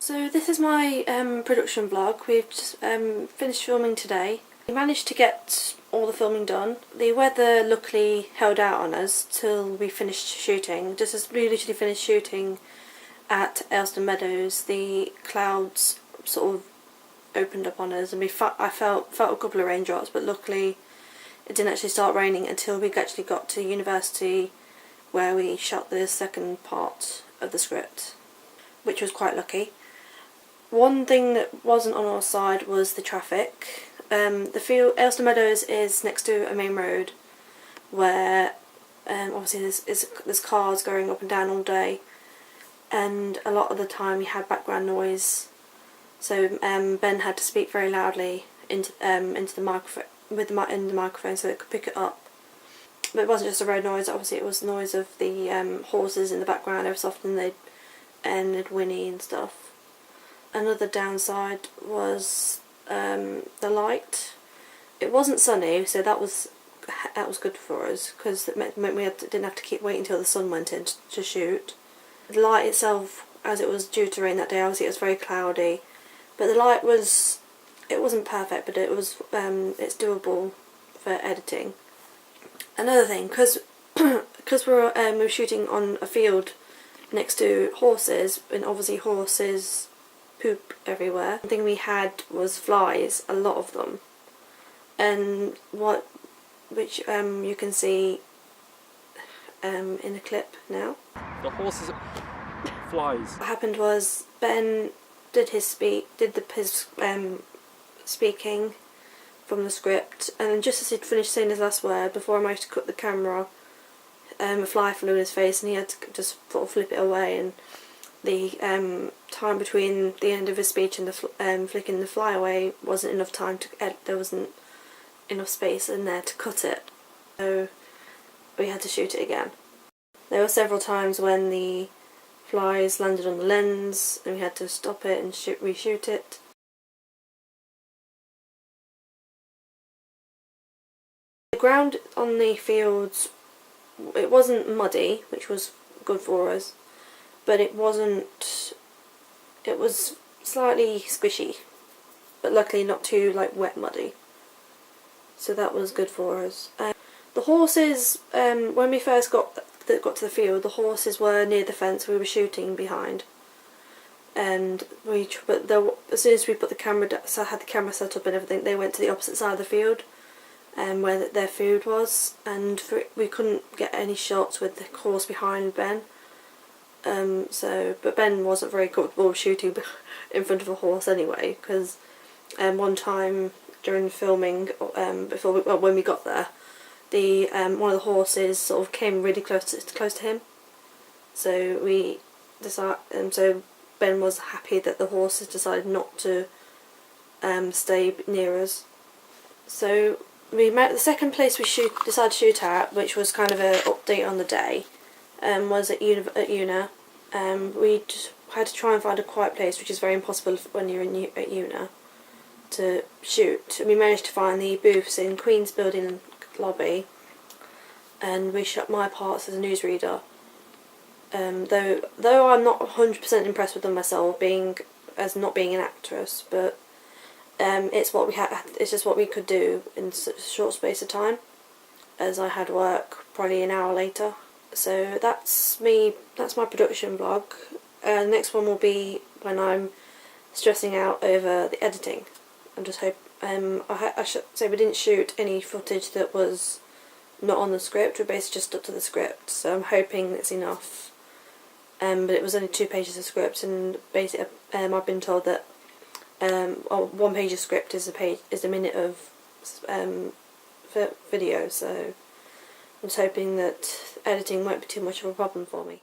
So this is my production vlog. We've just finished filming today. We managed to get all the filming done. The weather luckily held out on us till we finished shooting. Just as we literally finished shooting at Aylestone Meadows, the clouds sort of opened up on us, and I felt a couple of raindrops, but luckily it didn't actually start raining until we actually got to university, where we shot the second part of the script, which was quite lucky. One thing that wasn't on our side was the traffic. Aylestone Meadows is next to a main road where obviously there's cars going up and down all day, and a lot of the time we had background noise, so Ben had to speak very loudly into the microphone in the microphone so it could pick it up. But it wasn't just a road noise, obviously it was noise of the horses in the background. Every so often they'd whinny and stuff. Another downside was the light. It wasn't sunny, so that was good for us, because it meant we didn't have to keep waiting until the sun went in to shoot. The light itself, as it was due to rain that day, obviously it was very cloudy, but the light wasn't perfect, but it was it's doable for editing. Another thing, because we were shooting on a field next to horses, and obviously horses poop everywhere. One thing we had was flies, a lot of them, and which you can see in the clip now. The horses, flies. What happened was Ben did his speaking from the script, and just as he'd finished saying his last word, before I managed to cut the camera, a fly flew in his face, and he had to just sort of flip it away, and the time between the end of his speech and the flicking the fly away wasn't enough time to edit. There wasn't enough space in there to cut it, so we had to shoot it again. There were several times when the flies landed on the lens and we had to stop it and reshoot it. The ground on the fields, it wasn't muddy, which was good for us, but it was slightly squishy, but luckily not too wet muddy, so that was good for us. The horses, when we first got to the field, the horses were near the fence we were shooting behind, and as soon as we put the camera had the camera set up and everything, they went to the opposite side of the field, where their food was, and we couldn't get any shots with the horse behind Ben. But Ben wasn't very comfortable shooting in front of a horse anyway, because one time during the filming, when we got there, one of the horses sort of came really close to him. So so Ben was happy that the horses decided not to stay near us. So the second place we decided to shoot at, which was kind of an update on the day, was at Una. We just had to try and find a quiet place, which is very impossible when you're at Una to shoot. We managed to find the booths in Queen's Building lobby, and we shot my parts as a newsreader. Though I'm not 100% impressed with them myself, not being an actress, but it's what we had. It's just what we could do in such a short space of time, as I had work probably an hour later. So that's me. That's my production vlog. The next one will be when I'm stressing out over the editing. I'm just I should say we didn't shoot any footage that was not on the script. We basically just stuck to the script. So I'm hoping it's enough. But it was only 2 pages of script, and basically I've been told that 1 page of script is a minute of video. So I'm just hoping that editing won't be too much of a problem for me.